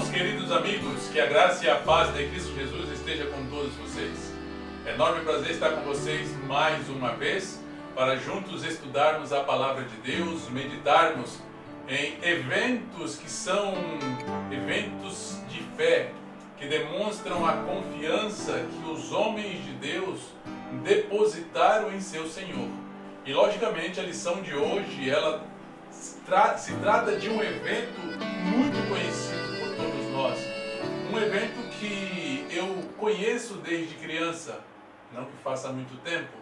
Irmãos, queridos amigos, que a graça e a paz de Cristo Jesus esteja com todos vocês. É enorme prazer estar com vocês mais uma vez para juntos estudarmos a Palavra de Deus, meditarmos em eventos que são eventos de fé, que demonstram a confiança que os homens de Deus depositaram em seu Senhor. E logicamente a lição de hoje, ela se trata de um evento muito conhecido por todos nós. Um evento que eu conheço desde criança, não que faça muito tempo,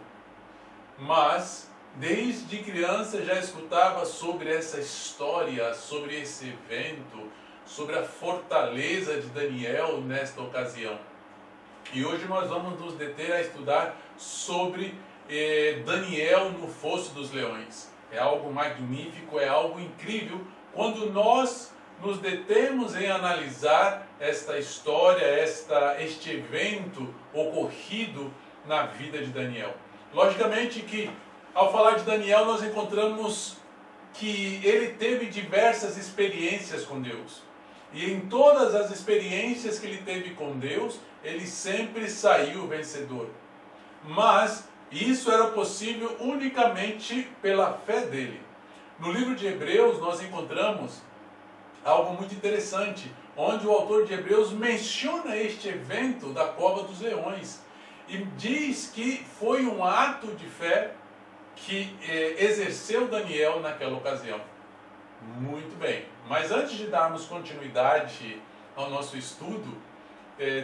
mas desde criança já escutava sobre essa história, sobre esse evento, sobre a fortaleza de Daniel nesta ocasião. E hoje nós vamos nos deter a estudar sobre Daniel no Fosso dos Leões. É algo magnífico, é algo incrível quando nós nos detemos em analisar esta história, este evento ocorrido na vida de Daniel. Logicamente que ao falar de Daniel nós encontramos que ele teve diversas experiências com Deus. E em todas as experiências que ele teve com Deus, ele sempre saiu vencedor. Mas isso era possível unicamente pela fé dele. No livro de Hebreus nós encontramos algo muito interessante, onde o autor de Hebreus menciona este evento da cova dos leões e diz que foi um ato de fé que exerceu Daniel naquela ocasião. Muito bem, mas antes de darmos continuidade ao nosso estudo,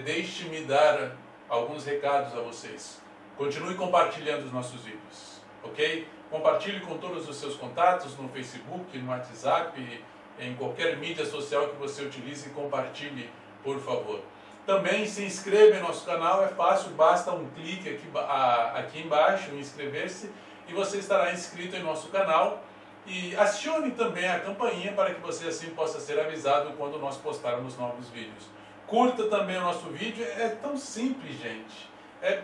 deixe-me dar alguns recados a vocês. Continue compartilhando os nossos vídeos, ok? Compartilhe com todos os seus contatos no Facebook, no WhatsApp, em qualquer mídia social que você utilize, compartilhe, por favor. Também se inscreva em nosso canal, é fácil, basta um clique aqui embaixo em inscrever-se e você estará inscrito em nosso canal. E acione também a campainha para que você assim possa ser avisado quando nós postarmos novos vídeos. Curta também o nosso vídeo, é tão simples, gente. É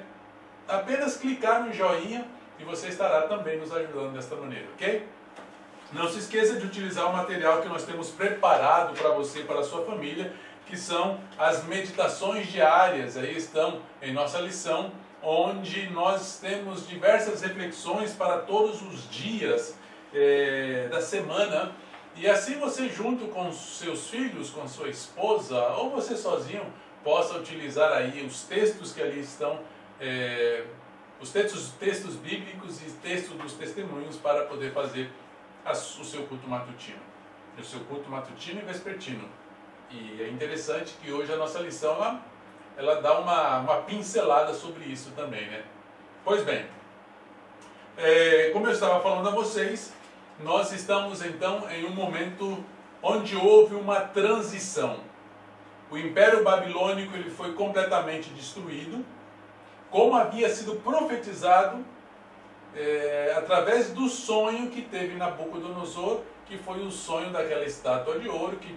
apenas clicar no joinha e você estará também nos ajudando desta maneira, ok? Não se esqueça de utilizar o material que nós temos preparado para você e para a sua família, que são as meditações diárias. Aí estão em nossa lição, onde nós temos diversas reflexões para todos os dias da semana. E assim você, junto com seus filhos, com sua esposa, ou você sozinho, possa utilizar aí os textos que ali estão, os textos bíblicos e textos dos testemunhos para poder fazer o seu culto matutino. O seu culto matutino e vespertino. E é interessante que hoje a nossa lição ela dá uma pincelada sobre isso também, né? Pois bem, como eu estava falando a vocês, nós estamos então em um momento onde houve uma transição. O Império Babilônico ele foi completamente destruído, como havia sido profetizado através do sonho que teve Nabucodonosor, que foi o sonho daquela estátua de ouro que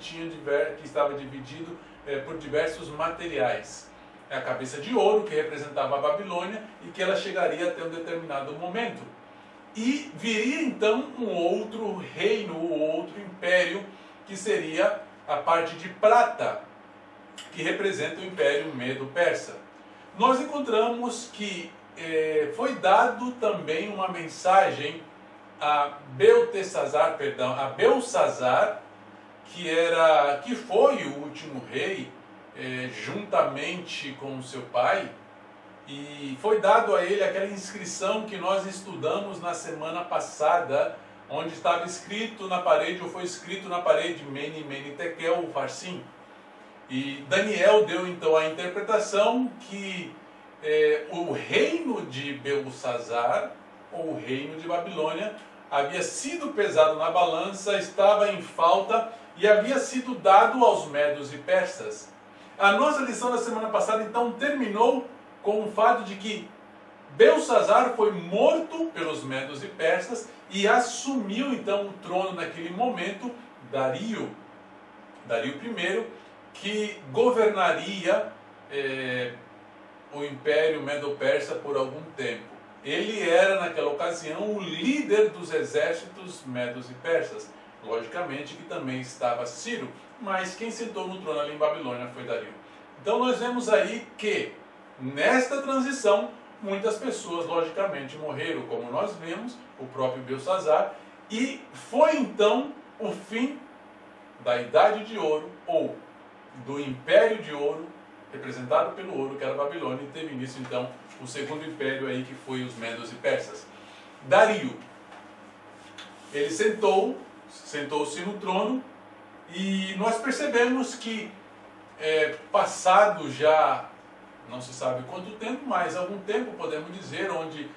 estava dividido por diversos materiais. É a cabeça de ouro que representava a Babilônia e que ela chegaria até um determinado momento. E viria então um outro reino, um outro império, que seria a parte de prata, que representa o Império Medo-Persa. Nós encontramos que foi dado também uma mensagem a Beltesazar, que foi o último rei, juntamente com seu pai, e foi dado a ele aquela inscrição que nós estudamos na semana passada, onde estava escrito na parede, ou foi escrito na parede, Mene, Mene, Tekel, Ufarsim. E Daniel deu então a interpretação que o reino de Beltesazar, ou o reino de Babilônia, havia sido pesado na balança, estava em falta e havia sido dado aos medos e persas. A nossa lição da semana passada então terminou com o fato de que Beltesazar foi morto pelos medos e persas e assumiu então o trono naquele momento Dario I, que governaria o Império Medo-Persa por algum tempo. Ele era, naquela ocasião, o líder dos exércitos medos e persas. Logicamente que também estava Ciro, mas quem sentou no trono ali em Babilônia foi Dario. Então nós vemos aí que, nesta transição, muitas pessoas, logicamente, morreram, como nós vemos, o próprio Belsazar, e foi então o fim da Idade de Ouro, ou do Império de Ouro, representado pelo ouro, que era a Babilônia, e teve início então o segundo império aí, que foi os Medos e Persas. Dario, ele sentou-se no trono, e nós percebemos que, passado já, não se sabe quanto tempo, mas algum tempo, podemos dizer, onde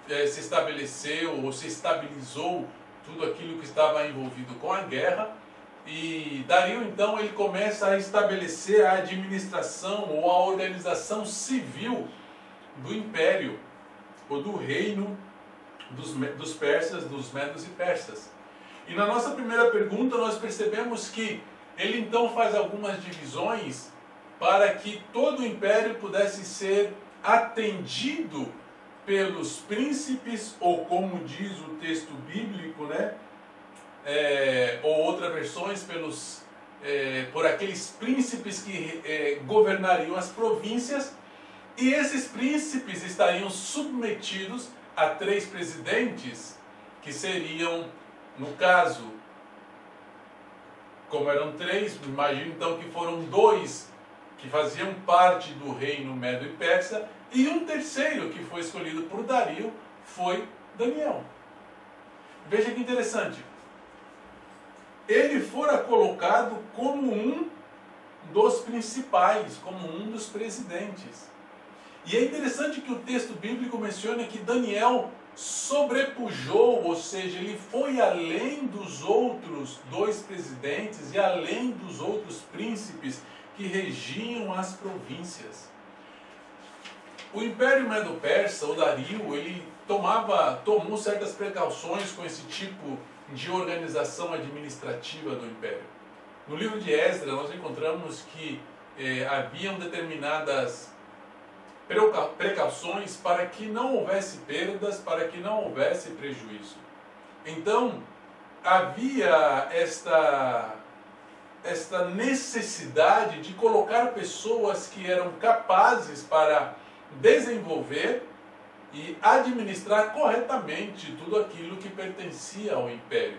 se estabeleceu ou se estabilizou tudo aquilo que estava envolvido com a guerra, e Dario então ele começa a estabelecer a administração ou a organização civil do império, ou do reino dos persas, dos medos e persas. E na nossa primeira pergunta nós percebemos que ele então faz algumas divisões para que todo o império pudesse ser atendido pelos príncipes, ou como diz o texto bíblico, né? Ou outras versões, por aqueles príncipes que governariam as províncias, e esses príncipes estariam submetidos a 3 presidentes, que seriam, no caso, como eram 3, imagino então que foram 2 que faziam parte do reino Medo e Persa, e um terceiro que foi escolhido por Dario foi Daniel. Veja que interessante. Ele fora colocado como um dos principais, como um dos presidentes. E é interessante que o texto bíblico menciona que Daniel sobrepujou, ou seja, ele foi além dos outros 2 presidentes e além dos outros príncipes que regiam as províncias. O Império Medo-Persa, o Dario, ele tomou certas precauções com esse tipo de organização administrativa do Império. No livro de Esdras nós encontramos que haviam determinadas precauções para que não houvesse perdas, para que não houvesse prejuízo. Então, havia esta necessidade de colocar pessoas que eram capazes para desenvolver e administrar corretamente tudo aquilo que pertencia ao império.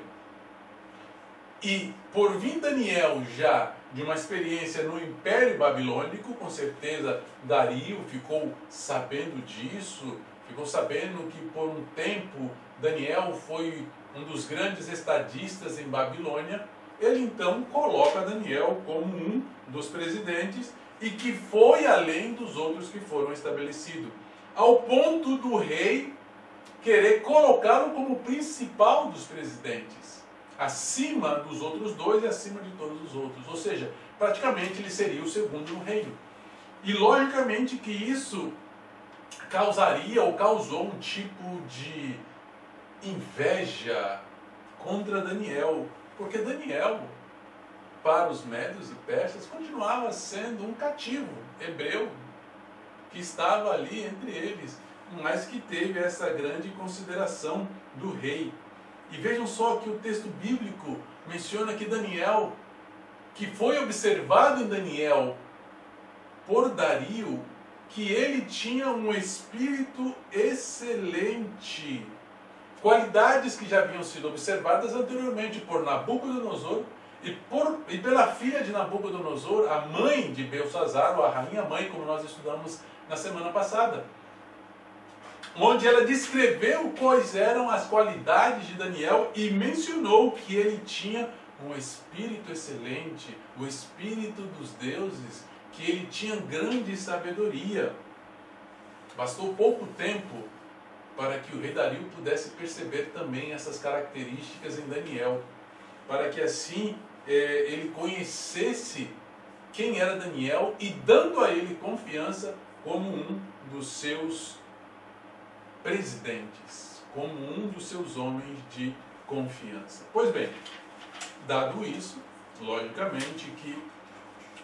E por vir Daniel já de uma experiência no Império Babilônico, com certeza Dario ficou sabendo disso, ficou sabendo que por um tempo Daniel foi um dos grandes estadistas em Babilônia. Ele então coloca Daniel como um dos presidentes e que foi além dos outros que foram estabelecidos, ao ponto do rei querer colocá-lo como principal dos presidentes, acima dos outros 2 e acima de todos os outros. Ou seja, praticamente ele seria o segundo no reino. E logicamente que isso causaria ou causou um tipo de inveja contra Daniel, porque Daniel, para os medos e persas, continuava sendo um cativo hebreu que estava ali entre eles, mas que teve essa grande consideração do rei. E vejam só que o texto bíblico menciona que Daniel, que foi observado em Daniel por Dario, que ele tinha um espírito excelente, qualidades que já haviam sido observadas anteriormente por Nabucodonosor e pela filha de Nabucodonosor, a mãe de Belsazar, ou a rainha mãe, como nós estudamos na semana passada, onde ela descreveu quais eram as qualidades de Daniel e mencionou que ele tinha um espírito excelente, o espírito dos deuses, que ele tinha grande sabedoria. Bastou pouco tempo para que o rei Dario pudesse perceber também essas características em Daniel, para que assim ele conhecesse quem era Daniel e dando a ele confiança como um dos seus presidentes, como um dos seus homens de confiança. Pois bem, dado isso, logicamente que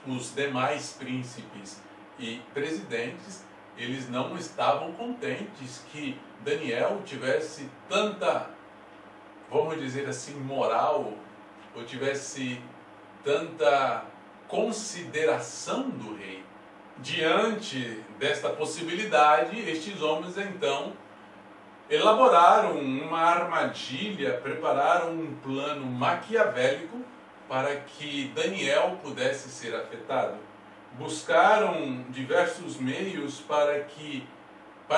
os demais príncipes e presidentes, eles não estavam contentes que Daniel tivesse tanta, vamos dizer assim, moral, ou tivesse tanta consideração do rei. Diante desta possibilidade, estes homens então elaboraram uma armadilha, prepararam um plano maquiavélico para que Daniel pudesse ser afetado. Buscaram diversos meios para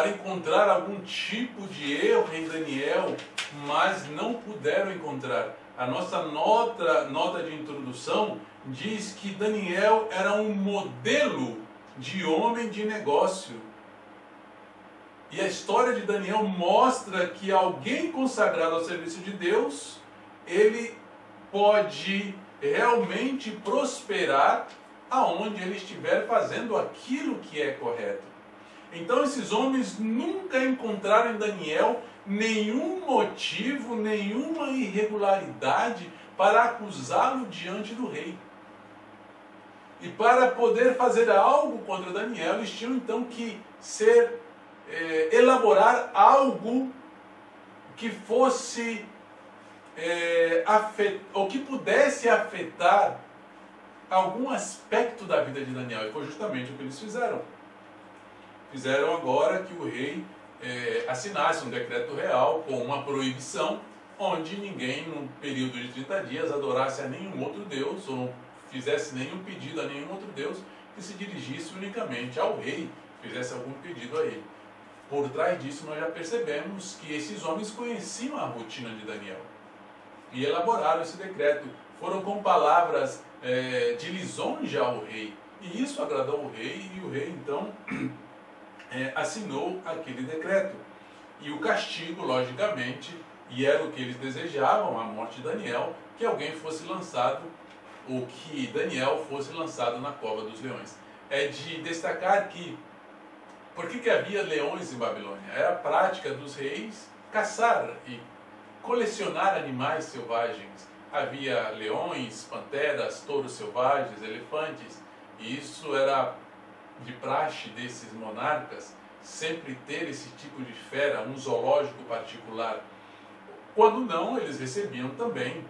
encontrar algum tipo de erro em Daniel, mas não puderam encontrar. A nossa nota de introdução diz que Daniel era um modelo de homem de negócio. E a história de Daniel mostra que alguém consagrado ao serviço de Deus, ele pode realmente prosperar aonde ele estiver fazendo aquilo que é correto. Então esses homens nunca encontraram em Daniel nenhum motivo, nenhuma irregularidade para acusá-lo diante do rei. E para poder fazer algo contra Daniel, eles tinham então que elaborar algo que fosse ou que pudesse afetar algum aspecto da vida de Daniel. E foi justamente o que eles fizeram. Fizeram agora que o rei assinasse um decreto real com uma proibição, onde ninguém, no período de 30 dias, adorasse a nenhum outro Deus, ou fizesse nenhum pedido a nenhum outro Deus, que se dirigisse unicamente ao rei, fizesse algum pedido a ele. Por trás disso, nós já percebemos que esses homens conheciam a rotina de Daniel e elaboraram esse decreto. Foram com palavras de lisonja ao rei, e isso agradou o rei, e o rei então assinou aquele decreto. E o castigo, logicamente, e era o que eles desejavam, a morte de Daniel, que alguém fosse lançado, ou que Daniel fosse lançado na cova dos leões. É de destacar que, por que havia leões em Babilônia? Era a prática dos reis caçar e colecionar animais selvagens. Havia leões, panteras, touros selvagens, elefantes, e isso era de praxe desses monarcas, sempre ter esse tipo de fera, um zoológico particular. Quando não, eles recebiam também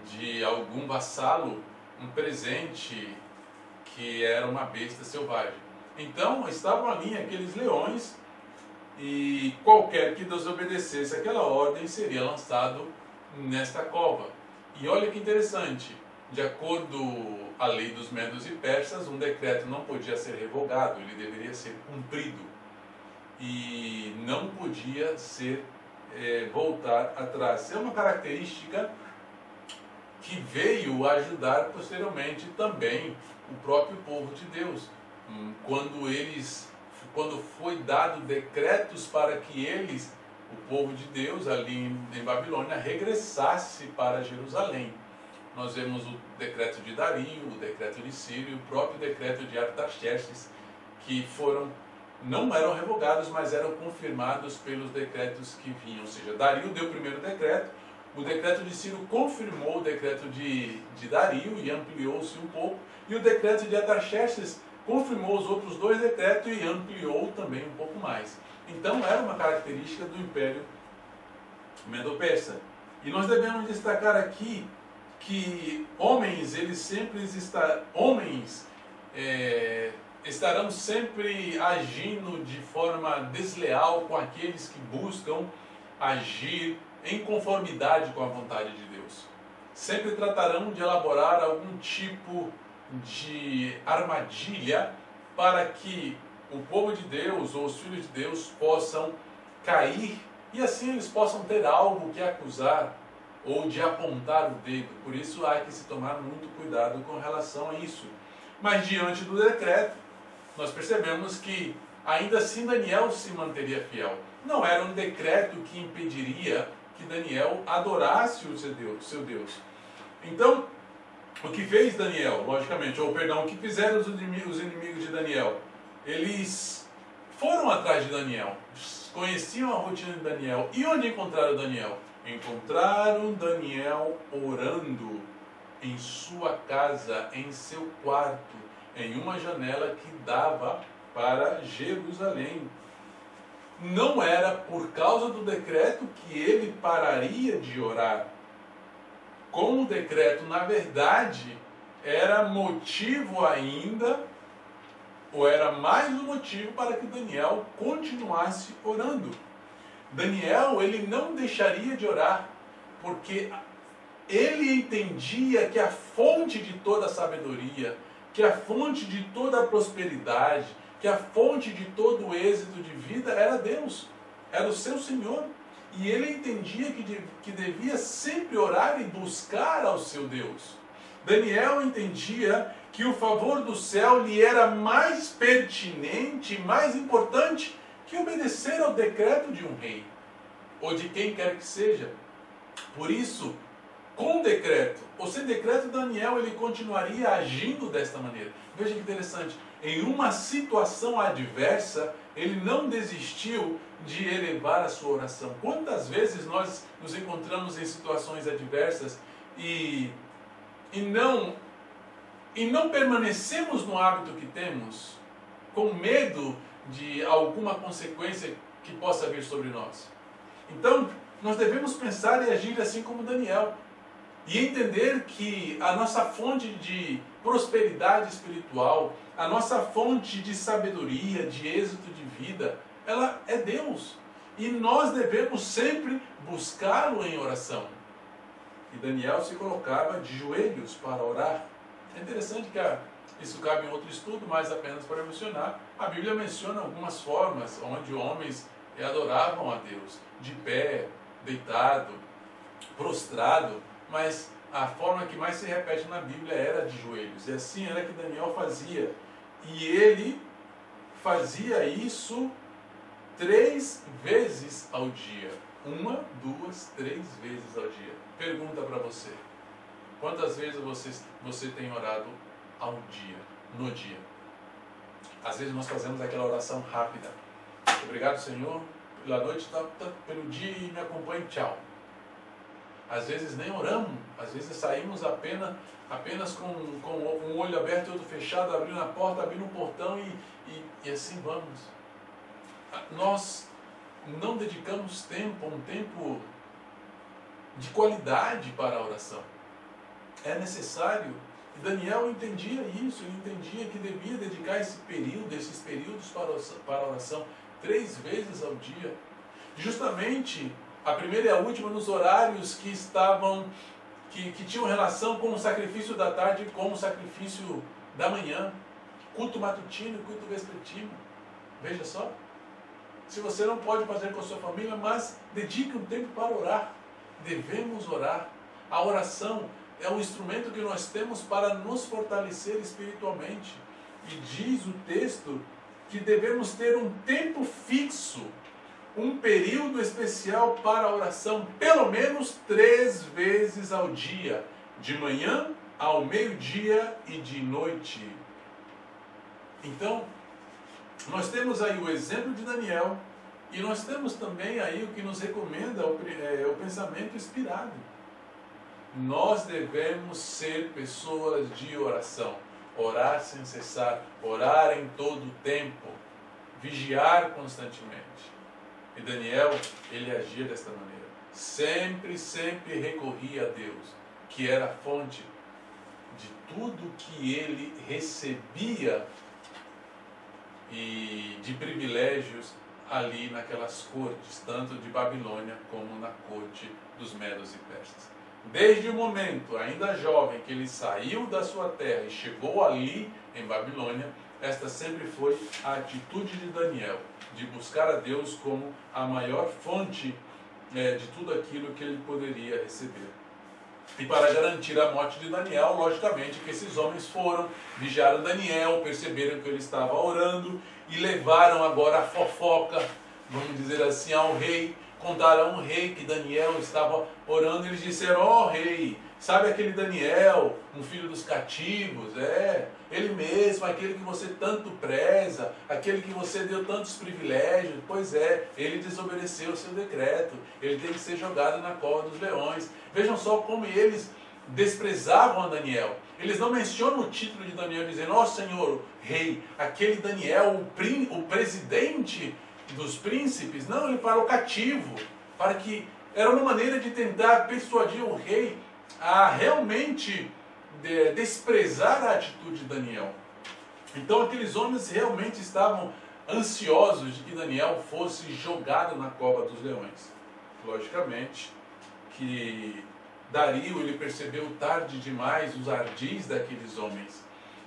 de algum vassalo um presente que era uma besta selvagem. Então estavam ali aqueles leões, e qualquer que desobedecesse aquela ordem seria lançado nesta cova. E olha que interessante, de acordo à lei dos medos e persas, um decreto não podia ser revogado, ele deveria ser cumprido. E não podia ser voltar atrás. É uma característica que veio ajudar posteriormente também o próprio povo de Deus. Quando foi dado decretos para que eles, o povo de Deus ali em Babilônia, regressasse para Jerusalém. Nós vemos o decreto de Dario, o decreto de Ciro e o próprio decreto de Artaxerxes, que não eram revogados, mas eram confirmados pelos decretos que vinham. Ou seja, Dario deu o primeiro decreto, o decreto de Ciro confirmou o decreto de Dario e ampliou-se um pouco, e o decreto de Artaxerxes confirmou os outros dois decretos e ampliou também um pouco mais. Então era uma característica do Império Medo-Persa. E nós devemos destacar aqui que homens estarão sempre agindo de forma desleal com aqueles que buscam agir em conformidade com a vontade de Deus. Sempre tratarão de elaborar algum tipo de armadilha para que o povo de Deus ou os filhos de Deus possam cair e assim eles possam ter algo que acusar ou de apontar o dedo. Por isso há que se tomar muito cuidado com relação a isso. Mas diante do decreto, nós percebemos que ainda assim Daniel se manteria fiel. Não era um decreto que impediria que Daniel adorasse o seu Deus. Então, o que fez Daniel, logicamente, o que fizeram os inimigos de Daniel? Eles foram atrás de Daniel, conheciam a rotina de Daniel. E onde encontraram Daniel? Encontraram Daniel orando em sua casa, em seu quarto, em uma janela que dava para Jerusalém. Não era por causa do decreto que ele pararia de orar. Com o decreto, na verdade, era motivo ainda, ou era mais um motivo para que Daniel continuasse orando. Daniel, ele não deixaria de orar, porque ele entendia que a fonte de toda a sabedoria, que a fonte de toda a prosperidade, que a fonte de todo o êxito de vida era Deus, era o seu Senhor. E ele entendia que devia sempre orar e buscar ao seu Deus. Daniel entendia que o favor do céu lhe era mais pertinente, mais importante, que obedecer ao decreto de um rei, ou de quem quer que seja. Por isso, com decreto, ou sem decreto, Daniel ele continuaria agindo desta maneira. Veja que interessante, em uma situação adversa, ele não desistiu de elevar a sua oração. Quantas vezes nós nos encontramos em situações adversas e não permanecemos no hábito que temos, com medo de alguma consequência que possa vir sobre nós? Então, nós devemos pensar e agir assim como Daniel, e entender que a nossa fonte de prosperidade espiritual, a nossa fonte de sabedoria, de êxito de vida, ela é Deus. E nós devemos sempre buscá-lo em oração. E Daniel se colocava de joelhos para orar. É interessante que isso cabe em outro estudo, mas apenas para mencionar. A Bíblia menciona algumas formas onde homens adoravam a Deus, de pé, deitado, prostrado, mas a forma que mais se repete na Bíblia era de joelhos. E assim era que Daniel fazia. E ele fazia isso 3 vezes ao dia. 1, 2, 3 vezes ao dia. Pergunta para você: quantas vezes você tem orado ao dia, no dia? Às vezes nós fazemos aquela oração rápida. Obrigado, Senhor, pela noite, pelo dia, e me acompanhe, tchau. Às vezes nem oramos, às vezes saímos apenas com um olho aberto e outro fechado, abrindo a porta, abrindo um portão e assim vamos. Nós não dedicamos um tempo de qualidade para a oração. É necessário. E Daniel entendia isso, ele entendia que devia dedicar esses períodos para a oração 3 vezes ao dia. Justamente a primeira e a última nos horários que tinham relação com o sacrifício da tarde e com o sacrifício da manhã. Culto matutino e culto vespertino. Veja só. Se você não pode fazer com a sua família, mas dedique um tempo para orar. Devemos orar. A oração é um instrumento que nós temos para nos fortalecer espiritualmente. E diz o texto que devemos ter um tempo fixo, um período especial para a oração, pelo menos 3 vezes ao dia, de manhã, ao meio-dia e de noite. Então, nós temos aí o exemplo de Daniel e nós temos também aí o que nos recomenda o pensamento inspirado. Nós devemos ser pessoas de oração, orar sem cessar, orar em todo o tempo, vigiar constantemente. E Daniel, ele agia desta maneira. Sempre recorria a Deus, que era a fonte de tudo que ele recebia e de privilégios ali naquelas cortes, tanto de Babilônia como na corte dos Medos e Persas. Desde o momento, ainda jovem, que ele saiu da sua terra e chegou ali em Babilônia, esta sempre foi a atitude de Daniel, de buscar a Deus como a maior fonte de tudo aquilo que ele poderia receber. E para garantir a morte de Daniel, logicamente que esses homens foram, vigiaram Daniel, perceberam que ele estava orando e levaram agora a fofoca, vamos dizer assim, ao rei. Contaram ao rei que Daniel estava orando e eles disseram: ó rei, sabe aquele Daniel, um filho dos cativos? Ele mesmo, aquele que você tanto preza, aquele que você deu tantos privilégios. Pois é, ele desobedeceu o seu decreto, ele tem que ser jogado na cova dos leões. Vejam só como eles desprezavam a Daniel. Eles não mencionam o título de Daniel dizendo: ó Senhor, rei, aquele Daniel, o presidente dos príncipes. Não, ele fala o cativo, para que era uma maneira de tentar persuadir o rei a realmente desprezar a atitude de Daniel. Então aqueles homens realmente estavam ansiosos de que Daniel fosse jogado na cova dos leões. Logicamente que Dario ele percebeu tarde demais os ardis daqueles homens.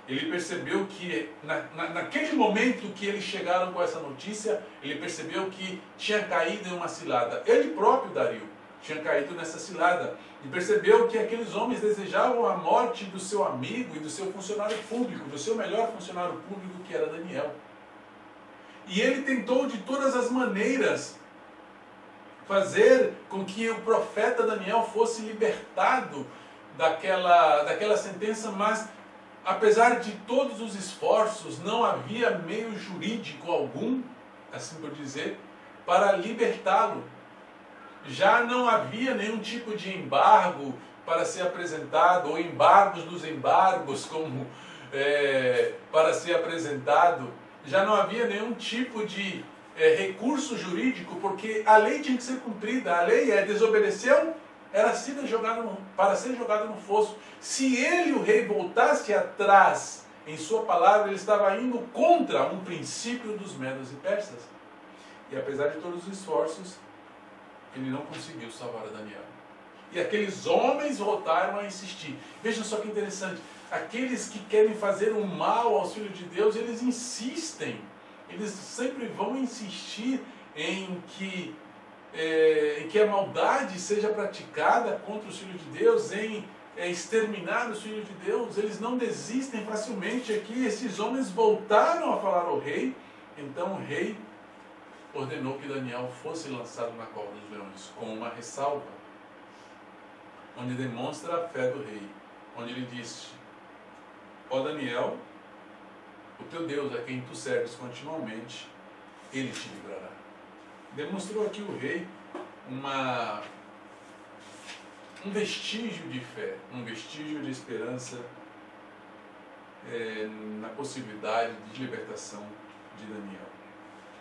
Ele percebeu que naquele momento que eles chegaram com essa notícia, ele percebeu que tinha caído em uma cilada. Ele próprio, Dario, tinha caído nessa cilada. E percebeu que aqueles homens desejavam a morte do seu amigo e do seu funcionário público, do seu melhor funcionário público, que era Daniel. E ele tentou de todas as maneiras fazer com que o profeta Daniel fosse libertado daquela sentença, mas apesar de todos os esforços, não havia meio jurídico algum, assim por dizer, para libertá-lo. Já não havia nenhum tipo de embargo para ser apresentado, ou embargos dos embargos, como para ser apresentado. Já não havia nenhum tipo de recurso jurídico, porque a lei tinha que ser cumprida. A lei desobedeceu, era para ser jogado no fosso. Se ele, o rei, voltasse atrás em sua palavra, ele estava indo contra um princípio dos medos e persas. E apesar de todos os esforços, ele não conseguiu salvar a Daniel. E aqueles homens voltaram a insistir. Vejam só que interessante. Aqueles que querem fazer o mal aos filhos de Deus, eles insistem. Eles sempre vão insistir em que a maldade seja praticada contra os filhos de Deus, em exterminar os filhos de Deus. Eles não desistem facilmente. Aqui esses homens voltaram a falar ao rei. Então o rei ordenou que Daniel fosse lançado na cova dos leões, com uma ressalva, onde demonstra a fé do rei, onde ele disse: ó Daniel, o teu Deus, a quem tu serves continuamente, ele te livrará. Demonstrou aqui o rei um vestígio de fé, um vestígio de esperança na possibilidade de libertação de Daniel.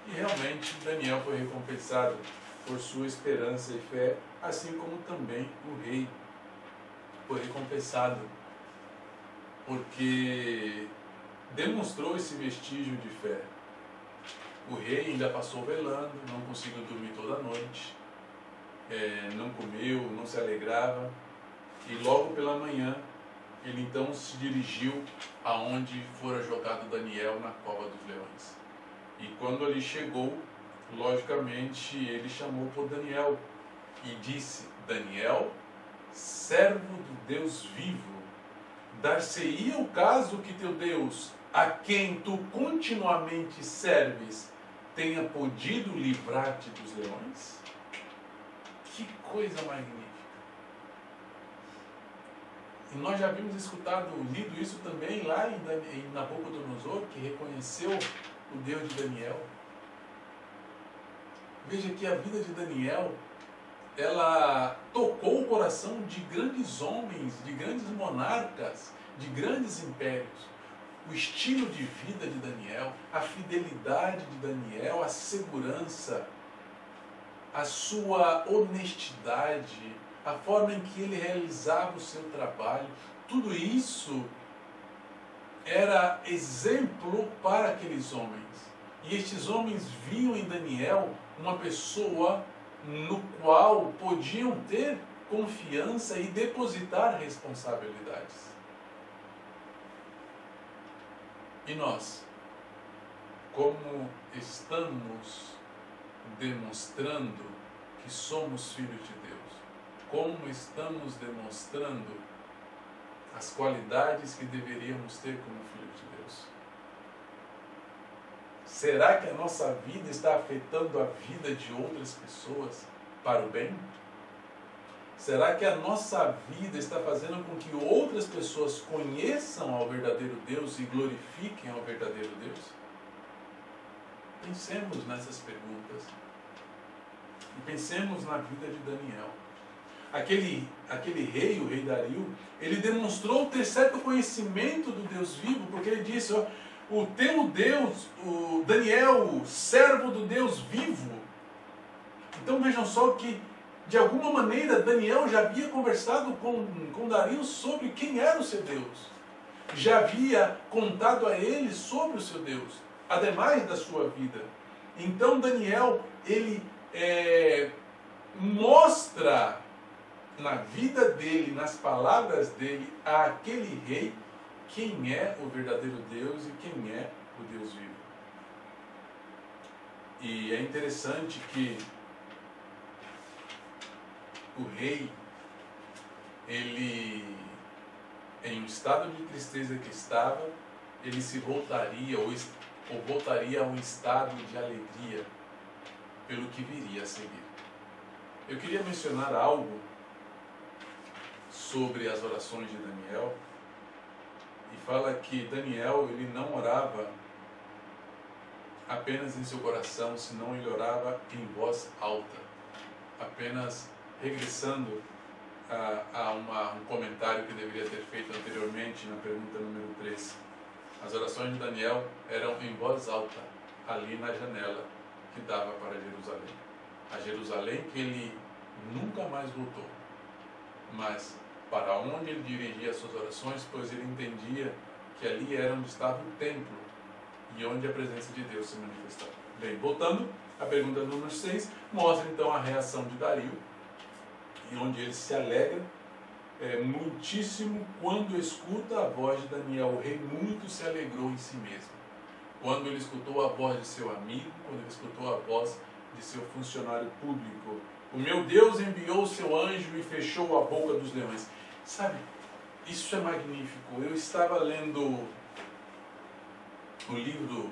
E realmente Daniel foi recompensado por sua esperança e fé, assim como também o rei foi recompensado, porque demonstrou esse vestígio de fé. O rei ainda passou velando, não conseguiu dormir toda a noite, não comeu, não se alegrava, e logo pela manhã ele então se dirigiu aonde fora jogado Daniel na cova dos leões. E quando ele chegou, logicamente ele chamou por Daniel e disse: Daniel, servo do Deus vivo, dar-se-ia o caso que teu Deus, a quem tu continuamente serves, tenha podido livrar-te dos leões? Que coisa magnífica! E nós já havíamos lido isso também lá em Nabucodonosor, que reconheceu o Deus de Daniel. Veja que a vida de Daniel, ela tocou o coração de grandes homens, de grandes monarcas, de grandes impérios. O estilo de vida de Daniel, a fidelidade de Daniel, a segurança, a sua honestidade, a forma em que ele realizava o seu trabalho, tudo isso era exemplo para aqueles homens. E estes homens viam em Daniel uma pessoa no qual podiam ter confiança e depositar responsabilidades. E nós, como estamos demonstrando que somos filhos de Deus? Como estamos demonstrando as qualidades que deveríamos ter como filhos de Deus? Será que a nossa vida está afetando a vida de outras pessoas para o bem? Será que a nossa vida está fazendo com que outras pessoas conheçam ao verdadeiro Deus e glorifiquem ao verdadeiro Deus? Pensemos nessas perguntas. E pensemos na vida de Daniel. Aquele rei, o rei Dario, ele demonstrou ter certo conhecimento do Deus vivo, porque ele disse: ó, o teu Deus, o Daniel, servo do Deus vivo. Então vejam só que De alguma maneira, Daniel já havia conversado com Dario sobre quem era o seu Deus. Já havia contado a ele sobre o seu Deus, ademais da sua vida. Então Daniel, ele mostra na vida dele, nas palavras dele, àquele rei, quem é o verdadeiro Deus e quem é o Deus vivo. E é interessante que o rei, ele, em um estado de tristeza que estava, ele se voltaria ou voltaria a um estado de alegria pelo que viria a seguir. Eu queria mencionar algo sobre as orações de Daniel, e fala que Daniel, ele não orava apenas em seu coração, senão ele orava em voz alta, apenas regressando a um comentário que deveria ter feito anteriormente na pergunta número 3. As orações de Daniel eram em voz alta, ali na janela que dava para Jerusalém. A Jerusalém que ele nunca mais voltou, mas para onde ele dirigia as suas orações, pois ele entendia que ali era onde estava o templo e onde a presença de Deus se manifestava. Bem, voltando à pergunta número 6, mostra então a reação de Dario, e onde ele se alegra muitíssimo quando escuta a voz de Daniel. O rei muito se alegrou em si mesmo. Quando ele escutou a voz de seu amigo, quando ele escutou a voz de seu funcionário público. O meu Deus enviou o seu anjo e fechou a boca dos leões. Sabe, isso é magnífico. Eu estava lendo o livro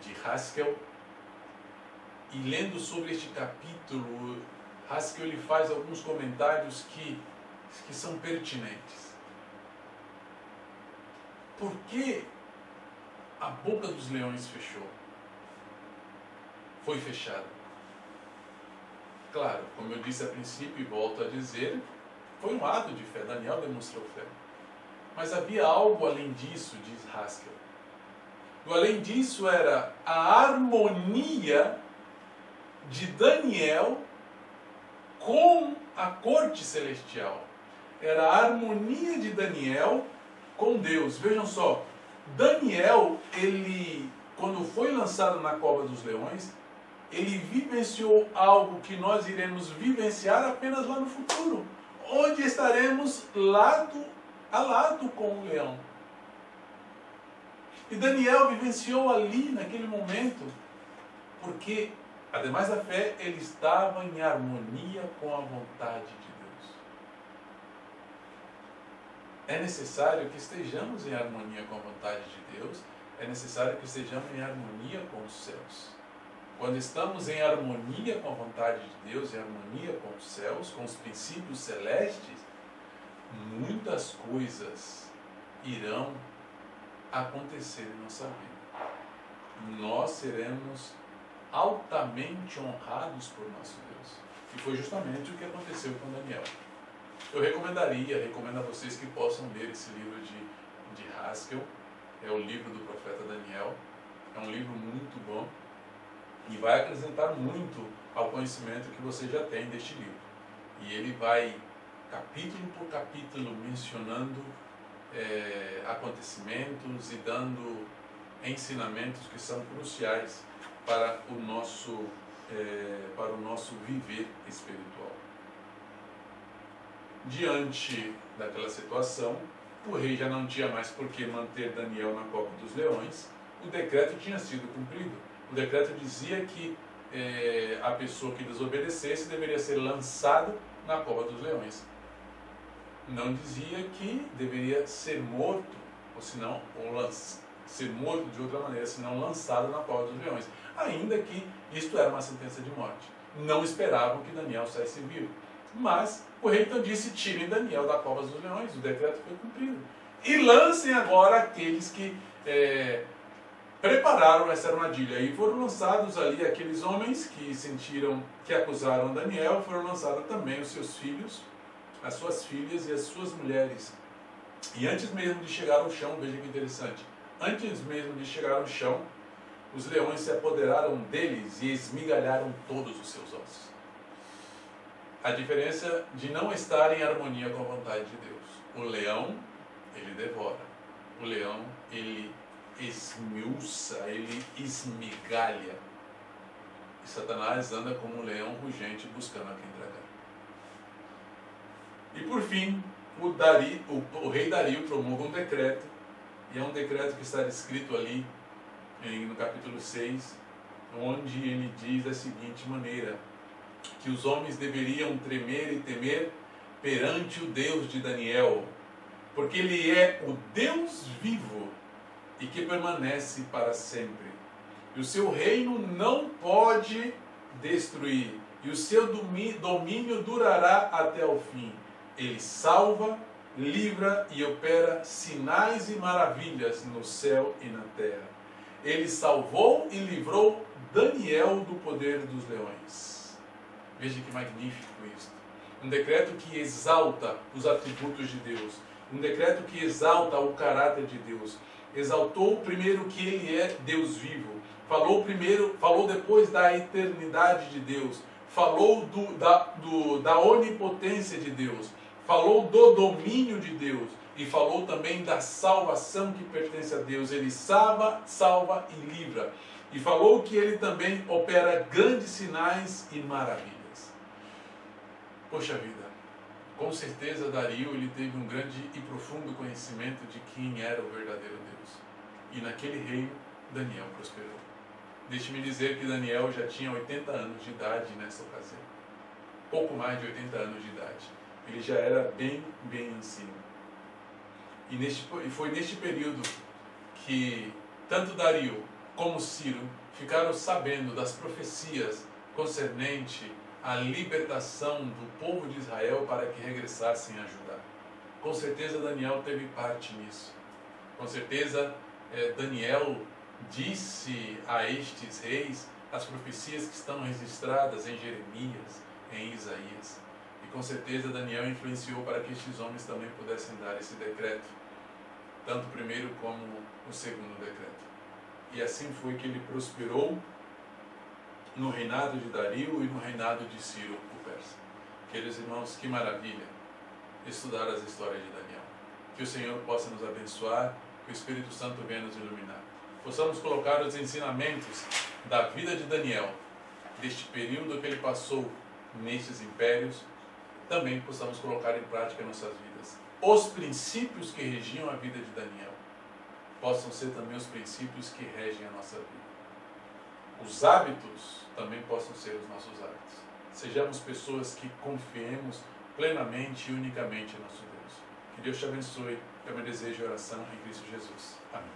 de Haskell, e lendo sobre este capítulo, Haskell ele faz alguns comentários que são pertinentes. Por que a boca dos leões fechou? Foi fechada. Claro, como eu disse a princípio e volto a dizer, foi um ato de fé. Daniel demonstrou fé. Mas havia algo além disso, diz Haskell. O além disso era a harmonia de Daniel com a corte celestial. Era a harmonia de Daniel com Deus. Vejam só, Daniel, ele, quando foi lançado na cova dos leões, ele vivenciou algo que nós iremos vivenciar apenas lá no futuro, onde estaremos lado a lado com o leão. E Daniel vivenciou ali, naquele momento, porque, ademais da fé, ele estava em harmonia com a vontade de Deus. É necessário que estejamos em harmonia com a vontade de Deus, é necessário que estejamos em harmonia com os céus. Quando estamos em harmonia com a vontade de Deus, em harmonia com os céus, com os princípios celestes, muitas coisas irão acontecer em nossa vida. Nós seremos altamente honrados por nosso Deus. E foi justamente o que aconteceu com Daniel. Eu recomendo a vocês que possam ler esse livro de Haskell. É o livro do profeta Daniel. É um livro muito bom e vai acrescentar muito ao conhecimento que você já tem deste livro. E ele vai, capítulo por capítulo, mencionando acontecimentos e dando ensinamentos que são cruciais para o nosso viver espiritual. Diante daquela situação, o rei já não tinha mais por que manter Daniel na cova dos leões. O decreto tinha sido cumprido. O decreto dizia que a pessoa que desobedecesse deveria ser lançada na cova dos leões. Não dizia que deveria ser morto, ou ser morto de outra maneira, senão lançado na cova dos leões. Ainda que isto era uma sentença de morte. Não esperavam que Daniel saísse vivo. Mas o rei então disse: tirem Daniel da cova dos leões. O decreto foi cumprido. E lancem agora aqueles que prepararam essa armadilha. E foram lançados ali aqueles homens que acusaram Daniel. Foram lançados também os seus filhos, as suas filhas e as suas mulheres. E antes mesmo de chegar ao chão, veja que interessante, antes mesmo de chegar ao chão, os leões se apoderaram deles e esmigalharam todos os seus ossos. A diferença de não estar em harmonia com a vontade de Deus. O leão, ele devora. O leão, ele esmiuça, ele esmigalha. E Satanás anda como um leão rugente buscando a quem tragar. E por fim, o rei Dario promulga um decreto, e é um decreto que está escrito ali no capítulo 6, onde ele diz da seguinte maneira: que os homens deveriam tremer e temer perante o Deus de Daniel, porque ele é o Deus vivo e que permanece para sempre. E o seu reino não pode destruir, e o seu domínio durará até o fim. Ele salva, livra e opera sinais e maravilhas no céu e na terra. Ele salvou e livrou Daniel do poder dos leões. Veja que magnífico isso. Um decreto que exalta os atributos de Deus. Um decreto que exalta o caráter de Deus. Exaltou primeiro que ele é Deus vivo. Falou depois da eternidade de Deus. Falou da onipotência de Deus. Falou do domínio de Deus. E falou também da salvação que pertence a Deus. Ele salva e livra. E falou que ele também opera grandes sinais e maravilhas. Poxa vida, com certeza Dario ele teve um grande e profundo conhecimento de quem era o verdadeiro Deus. E naquele reino, Daniel prosperou. Deixe-me dizer que Daniel já tinha 80 anos de idade nessa ocasião. Pouco mais de 80 anos de idade. Ele já era bem ancião. E foi neste período que tanto Dario como Ciro ficaram sabendo das profecias concernente à libertação do povo de Israel para que regressassem a Judá. Com certeza Daniel teve parte nisso. Com certeza Daniel disse a estes reis as profecias que estão registradas em Jeremias, em Isaías. E com certeza Daniel influenciou para que estes homens também pudessem dar esse decreto, tanto o primeiro como o segundo decreto. E assim foi que ele prosperou no reinado de Dario e no reinado de Ciro, o persa. Queridos irmãos, que maravilha estudar as histórias de Daniel. Que o Senhor possa nos abençoar, que o Espírito Santo venha nos iluminar. Possamos colocar os ensinamentos da vida de Daniel, deste período que ele passou nestes impérios, também possamos colocar em prática em nossas vidas. Os princípios que regiam a vida de Daniel possam ser também os princípios que regem a nossa vida. Os hábitos também possam ser os nossos hábitos. Sejamos pessoas que confiemos plenamente e unicamente em nosso Deus. Que Deus te abençoe. É o meu desejo e oração em Cristo Jesus. Amém.